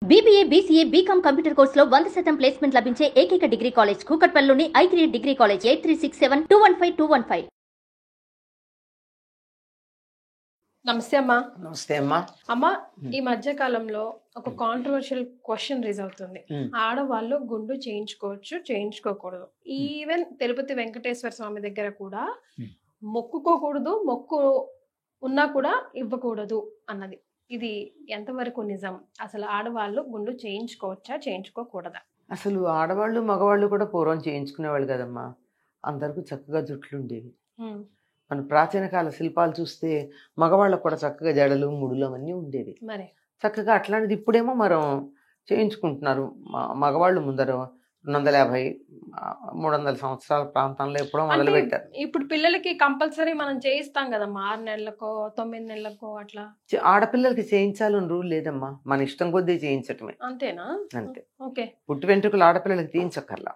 BBA, BCA, BCom computer కోర్సులో 100% placement లభించే ఏకైక డిగ్రీ కాలేజ్ కూకట్పల్లిలోని i3 డిగ్రీ కాలేజ్ 8367215215. నమస్తే అమ్మా. నమస్తే అమ్మా. అమ్మా, ఈ మధ్య కాలంలో ఒక కాంట్రవర్షియల్ క్వశ్చన్ రైజ్ అవుతుంది. ఆడవాళ్ళు గుండు చేయించుకోవచ్చు, చేయించుకోకూడదు. ఈవెన్ తిరుపతి వెంకటేశ్వర స్వామి దగ్గర కూడా మొక్కుకోకూడదు, మొక్కు ఉన్నా కూడా ఇవ్వకూడదు అన్నది. ఇది ఎంతవరకు నిజం? అసలు ఆడవాళ్ళు గుండు చేయించుకోవచ్చా, చేయించుకోకూడదా? అసలు ఆడవాళ్ళు మగవాళ్ళు కూడా పూర్వం చేయించుకునేవాళ్ళు కదమ్మా. అందరికీ చక్కగా జుట్లు ఉండేవి. మన ప్రాచీన కాల శిల్పాలు చూస్తే మగవాళ్ళకు కూడా చక్కగా జడలు ముడులు అవన్నీ ఉండేవి. మరి చక్కగా అట్లాంటిది ఇప్పుడేమో మనం చేయించుకుంటున్నారు. మగవాళ్ళు ముందర 250 300 సంవత్సరాల ప్రాంతంలో ఎప్పుడో మొదలు పెట్టారు. ఇప్పుడు పిల్లలకి కంపల్సరీ మనం చేయిస్తాం కదమ్మా, 6 నెలలకో 9 నెలలకో అట్లా. ఆడపిల్లలకి చేయించాలని రూల్ లేదమ్మా, మన ఇష్టం కొద్దీ చేయించటమే. అంతేనా? అంతే. ఓకే. పుట్టి వెంట్రుకలు ఆడపిల్లలకి తీయించక్కర్లా.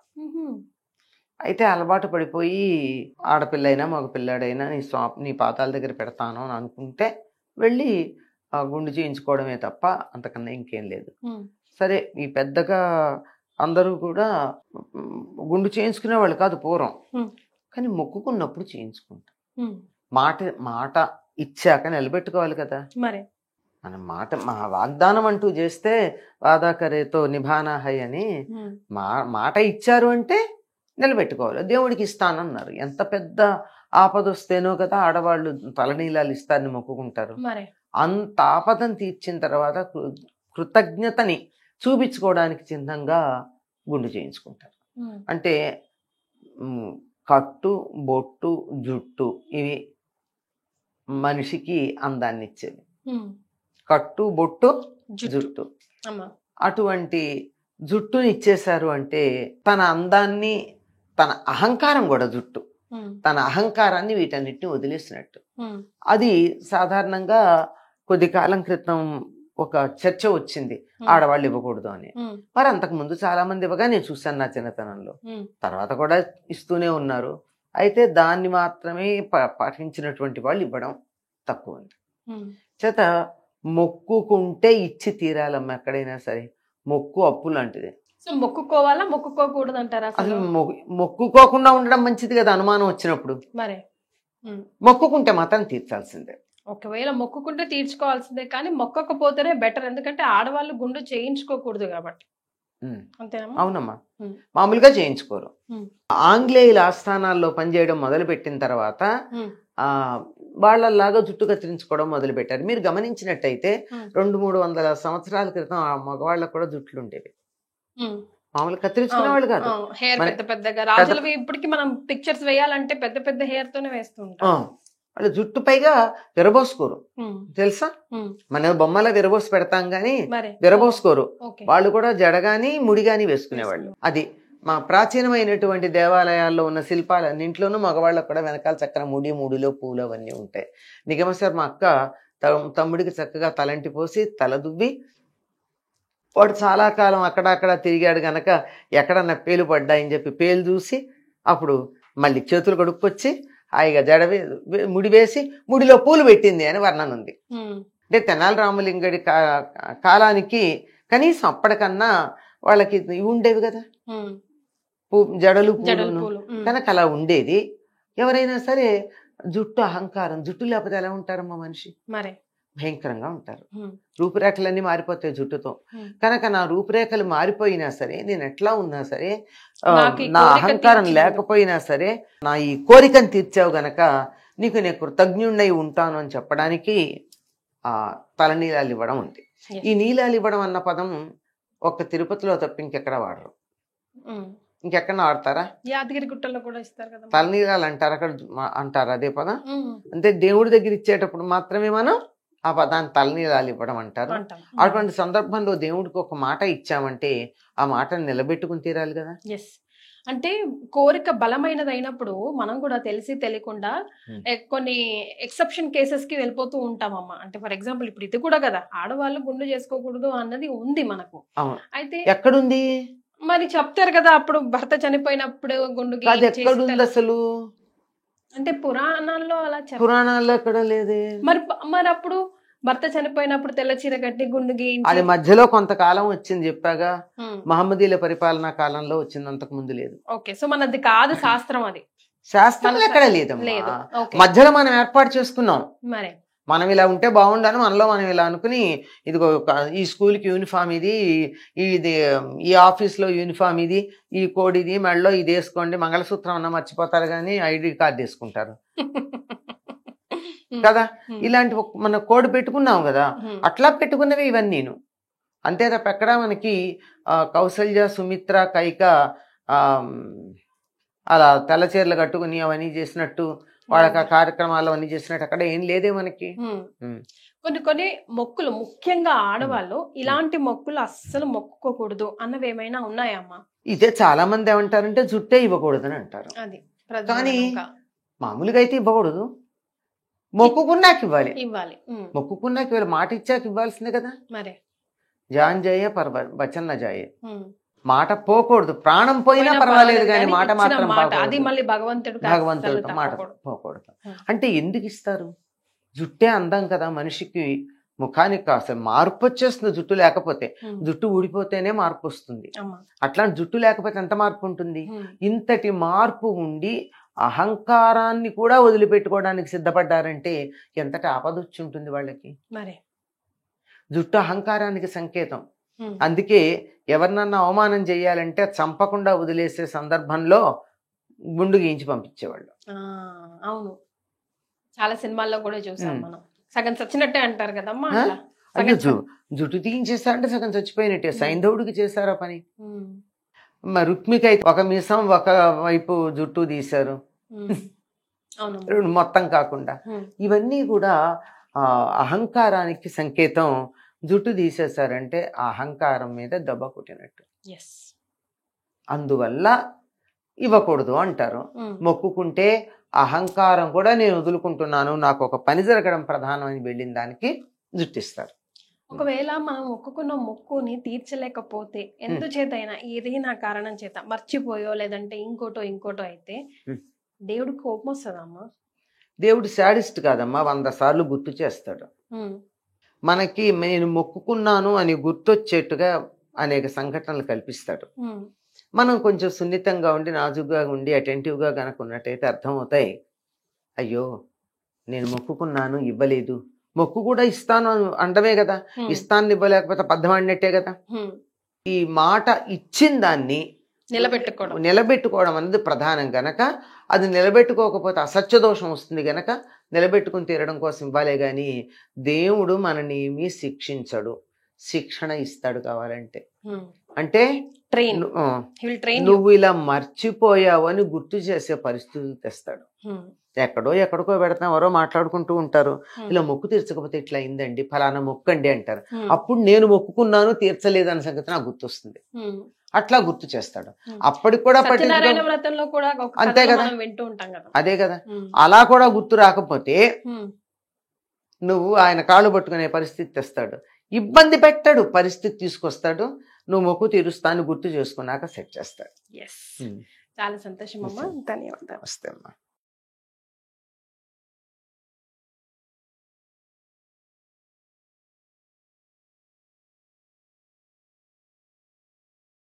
అయితే అలవాటు పడిపోయి ఆడపిల్ల అయినా మగ పిల్లాడైనా నీ పాతాల దగ్గర పెడతాను అని అనుకుంటే వెళ్ళి గుండు చేయించుకోవడమే తప్ప అంతకన్నా ఇంకేం లేదు. సరే, ఈ పెద్దగా అందరూ కూడా గుండు చేయించుకునే వాళ్ళు కాదు పూర్వం, కానీ మొక్కుకున్నప్పుడు చేయించుకుంటారు. మాట ఇచ్చాక నిలబెట్టుకోవాలి కదా. మరి మన మా వాగ్దానం అంటూ చేస్తే వాదాకరేతో నిభానా హై అని మాట ఇచ్చారు అంటే నిలబెట్టుకోవాలి. దేవుడికి ఇస్తానన్నారు. ఎంత పెద్ద ఆపదొస్తేనో కదా ఆడవాళ్ళు తలనీలాలు ఇస్తారని మొక్కుకుంటారు. అంత ఆపదను తీర్చిన తర్వాత కృతజ్ఞతని చూపించుకోవడానికి చిహ్నంగా గుండు చేయించుకుంటారు. అంటే కట్టు, బొట్టు, జుట్టు ఇవి మనిషికి అందాన్ని ఇచ్చేవి. కట్టు, బొట్టు, జుట్టు. అటువంటి జుట్టుని ఇచ్చేశారు అంటే తన అందాన్ని, తన అహంకారం కూడా జుట్టు, తన అహంకారాన్ని వీటన్నిటిని వదిలేసినట్టు. అది సాధారణంగా కొద్ది కాలం క్రితం ఒక చర్చ వచ్చింది, ఆడవాళ్ళు ఇవ్వకూడదు అని. మరి అంతకు ముందు చాలా మంది ఇవ్వగా నేను చూశాను నా చిన్నతనంలో. తర్వాత కూడా ఇస్తూనే ఉన్నారు. అయితే దాన్ని మాత్రమే పాటించినటువంటి వాళ్ళు ఇవ్వడం తక్కువ ఉంది. చేత మొక్కుకుంటే ఇచ్చి తీరాలమ్మా. ఎక్కడైనా సరే మొక్కు అప్పు లాంటిది. సో మొక్కుకోవాలా, మొక్కుకోకూడదు అంటారా? అసలు మొక్కుకోకుండా ఉండడం మంచిది కదా అనుమానం వచ్చినప్పుడు. మరి మొక్కుకుంటే మాత్రం తీర్చాల్సిందే. ఒకవేళ మొక్కుకుంటే తీర్చుకోవాల్సిందే, కానీ మొక్కకపోతేనే బెటర్. ఎందుకంటే ఆడవాళ్ళు గుండు చేయించుకోకూడదు కాబట్టి. అంతేనమ్మా? అవునమ్మా, మామూలుగా చేయించుకోరు. ఆంగ్లేయుల ఆస్థానాల్లో పనిచేయడం మొదలు పెట్టిన తర్వాత వాళ్ళలాగా జుట్టు కత్తిరించుకోవడం మొదలు పెట్టారు. మీరు గమనించినట్టయితే 200-300 సంవత్సరాల క్రితం ఆ మగవాళ్ళకు కూడా జుట్లు ఉండేవి. మామూలు కత్తిరించుకునే వాళ్ళు కాదు. హెయిర్ పెద్ద పెద్దగా రాజులవి ఇప్పటికి మనం పిక్చర్స్ వేయాలంటే పెద్ద పెద్ద హెయిర్ తోనే వేస్తూ ఉంటాం. వాళ్ళు జుట్టు పైగా విరబోసుకోరు, తెలుసా? మన బొమ్మలా విరబోసి పెడతాం గాని విరబోసుకోరు. వాళ్ళు కూడా జడగాని ముడిగాని వేసుకునేవాళ్ళు. అది మా ప్రాచీనమైనటువంటి దేవాలయాల్లో ఉన్న శిల్పాలన్నింట్లోనూ మగవాళ్ళకు కూడా వెనకాల చక్కన ముడిలో పూలు అవన్నీ ఉంటాయి. నిగమశర్మ అక్క తమ్ముడికి చక్కగా తలంటి పోసి తల దువ్వి, వాడు చాలా కాలం అక్కడక్కడ తిరిగాడు గనక ఎక్కడన్నా పేలు పడ్డాయని చెప్పి పేలు చూసి అప్పుడు మళ్ళీ చేతులు కడుక్కొచ్చి హాయిగా ముడి వేసి ముడిలో పూలు పెట్టింది అని వర్ణన ఉంది. అంటే తెనాలి రామలింగడి కాలానికి కనీసం అప్పటికన్నా వాళ్ళకి ఇవి ఉండేవి కదా, జడలు పూలు కనుక అలా ఉండేది. ఎవరైనా సరే జుట్టు అహంకారం, జుట్టు లేకపోతే ఎలా ఉంటారమ్మా మనిషి? భయంకరంగా ఉంటారు. రూపురేఖలన్నీ మారిపోతాయి జుట్టుతో. కనుక నా రూపురేఖలు మారిపోయినా సరే, నేను ఎట్లా ఉన్నా సరే, నా అహంకారం లేకపోయినా సరే, నా ఈ కోరికను తీర్చావు గనక నీకు నేను కృతజ్ఞుణ్ణై ఉంటాను అని చెప్పడానికి ఆ తలనీలాలు ఇవ్వడం ఉంది. ఈ నీలాలు ఇవ్వడం అన్న పదం ఒక్క తిరుపతిలో తప్ప ఇంకెక్కడ వాడరు. ఇంకెక్కడ ఆడతారా? యాదగిరి గుట్టల్లో కూడా ఇస్తారు కదా తలనీలాలు అంటారు, అక్కడ అంటారు అదే పదం. అంటే దేవుడి దగ్గర ఇచ్చేటప్పుడు మాత్రమే మనం ఆ పదాన్ని తలనీలాలు ఇవ్వడం అంటారు. అటువంటి సందర్భంలో దేవుడికి ఒక మాట ఇచ్చామంటే ఆ మాటను నిలబెట్టుకుని తీరాలి కదా. అంటే కోరిక బలమైనది అయినప్పుడు మనం కూడా తెలిసి తెలియకుండా కొన్ని ఎక్సెప్షన్ కేసెస్ కి వెళ్ళిపోతూ ఉంటామమ్మా. అంటే ఫర్ ఎగ్జాంపుల్ ఇప్పుడు ఇది కూడా కదా, ఆడవాళ్ళు గుండు చేసుకోకూడదు అన్నది ఉంది మనకు. అయితే ఎక్కడుంది మరి చెప్తారు కదా, అప్పుడు భర్త చనిపోయినప్పుడు గుండు ఎక్కడుంది అసలు? అంటే పురాణాల్లో అలా పురాణాల్లో ఎక్కడ లేదే. మరి అప్పుడు భర్త చనిపోయినప్పుడు తెల్ల చీర కట్టి గుండు అది గీయించి మధ్యలో కొంతకాలం వచ్చింది చెప్పాగా, మహమ్మదీల పరిపాలనా కాలంలో వచ్చింది, అంతకు ముందు లేదు. ఓకే, సో మనది కాదు శాస్త్రం, అది శాస్త్రం ఎక్కడ లేదు. లేదమ్మా. ఓకే, మధ్యలో మనం ఏర్పాటు చేసుకున్నాం. మరి మనం ఇలా ఉంటే బాగుండని మనలో మనం ఇలా అనుకుని, ఇదిగో ఈ స్కూల్కి యూనిఫామ్ ఇది, ఈ ఆఫీస్లో యూనిఫామ్ ఇది, ఈ కోడ్ ఇది, మెడలో ఇది వేసుకోండి, మంగళసూత్రం అన్న మర్చిపోతారు కానీ ఐడి కార్డు వేసుకుంటారు కదా. ఇలాంటి మన కోడ్ పెట్టుకున్నాం కదా, అట్లా పెట్టుకున్నవి ఇవన్నీ. అంతే తప్ప ఎక్కడ మనకి కౌసల్య, సుమిత్ర, కైక అలా తెల్లచీరలు కట్టుకుని అవన్నీ చేసినట్టు, వాళ్ళకి ఆ కార్యక్రమాలు అన్ని చేసినట్టు అక్కడ ఏం లేదే మనకి. కొన్ని మొక్కులు, ముఖ్యంగా ఆడవాళ్ళు ఇలాంటి మొక్కులు అస్సలు మొక్కుకోకూడదు అన్నవి ఏమైనా ఉన్నాయమ్మా? ఇదే చాలా మంది ఏమంటారంటే జుట్టే ఇవ్వకూడదు అని అంటారు. అది కానీ మామూలుగా అయితే ఇవ్వకూడదు, మొక్కుకున్నాక ఇవ్వాలి. మొక్కుకున్నాక ఇవ్వాలి, మాట ఇచ్చాక ఇవ్వాల్సిందే కదా. మరి జాన్ జాయే వచన్ న జాయే, మాట పోకూడదు, ప్రాణం పోయినా పర్వాలేదు కానీ మాట మాత్రం భగవంతుడు మాట పోకూడదు. అంటే ఎందుకు ఇస్తారు? జుట్టే అందం కదా మనిషికి, ముఖానికి అసలు మార్పు వచ్చేస్తుంది జుట్టు లేకపోతే. జుట్టు ఊడిపోతేనే మార్పు వస్తుంది, అట్లాంటి జుట్టు లేకపోతే ఎంత మార్పు ఉంటుంది? ఇంతటి మార్పు ఉండి అహంకారాన్ని కూడా వదిలిపెట్టుకోవడానికి సిద్ధపడ్డారంటే ఎంతటి ఆపదొచ్చి ఉంటుంది వాళ్ళకి. జుట్టు అహంకారానికి సంకేతం. అందుకే ఎవరినన్నా అవమానం చేయాలంటే చంపకుండా వదిలేసే సందర్భంలో గుండు గీయించి పంపించేవాళ్ళు. అవును, చాలా సినిమాల్లో కూడా చూసాం మనం. సగం చచ్చినట్టే అంటారు కదమ్మా. జుట్టు తీయించేస్తారంటే సగం చచ్చిపోయినట్టే. సైంధవుడికి చేశారా పని. రుక్మికి అయితే ఒక మీసం ఒక వైపు జుట్టు తీశారు, మొత్తం కాకుండా. ఇవన్నీ కూడా అహంకారానికి సంకేతం. జుట్టు తీసేశారంటే ఆ అహంకారం మీద దెబ్బ కొట్టినట్టు. అందువల్ల ఇవ్వకూడదు అంటారు. మొక్కుకుంటే అహంకారం కూడా నేను వదులుకుంటున్నాను, నాకు ఒక పని జరగడం ప్రధానం అని వెళ్ళిన దానికి జుట్టిస్తారు. ఒకవేళ మనం మొక్కుకున్న మొక్కుని తీర్చలేకపోతే ఎందుచేతైనా ఏదైనా కారణం చేత మర్చిపోయో లేదంటే ఇంకోటో అయితే దేవుడికి కోపం వస్తుందమ్మా? దేవుడు శాడిస్ట్ కాదమ్మా, 100 సార్లు గుర్తు చేస్తాడు. మనకి నేను మొక్కుకున్నాను అని గుర్తొచ్చేట్టుగా అనేక సంఘటనలు కల్పిస్తాడు. మనం కొంచెం సున్నితంగా ఉండి, నాజుగ్గా ఉండి, అటెంటివ్గా కనుక ఉన్నట్టయితే అర్థమవుతాయి. అయ్యో నేను మొక్కుకున్నాను ఇవ్వలేదు, మొక్కు కూడా ఇస్తాను అంటమే కదా, ఇస్తాను ఇవ్వలేకపోతే అబద్ధమాడినట్టే కదా. ఈ మాట ఇచ్చిన దాన్ని నిలబెట్టుకోవడం అనేది ప్రధానం గనక, అది నిలబెట్టుకోకపోతే అసత్య దోషం వస్తుంది గనక నిలబెట్టుకుని తీరడం కోసం ఇవ్వాలే గాని దేవుడు మననేమి శిక్షించడు, శిక్షణ ఇస్తాడు కావాలంటే. అంటే నువ్వు ఇలా మర్చిపోయావు అని గుర్తు చేసే పరిస్థితులు తెస్తాడు. ఎక్కడికో పెడతాం, ఎవరో మాట్లాడుకుంటూ ఉంటారు, ఇలా మొక్కు తీర్చకపోతే ఇట్లా అయిందండి, ఫలానా మొక్కండి అంటారు. అప్పుడు నేను మొక్కుకున్నాను తీర్చలేదు అన్న సంగతి నాకు గుర్తొస్తుంది. అట్లా గుర్తు చేస్తాడు. అప్పటికి కూడా అంతే కదా, అదే కదా. అలా కూడా గుర్తు రాకపోతే నువ్వు ఆయన కాళ్ళు పట్టుకునే పరిస్థితి తెస్తాడు. ఇబ్బంది పెట్టాడు, పరిస్థితి తీసుకొస్తాడు. నువ్వు మొక్కు తీరుస్తాను గుర్తు చేసుకున్నాక సెట్ చేస్తాడు. చాలా సంతోషం అమ్మా, ధన్యవాదాలు. వస్తే అమ్మా.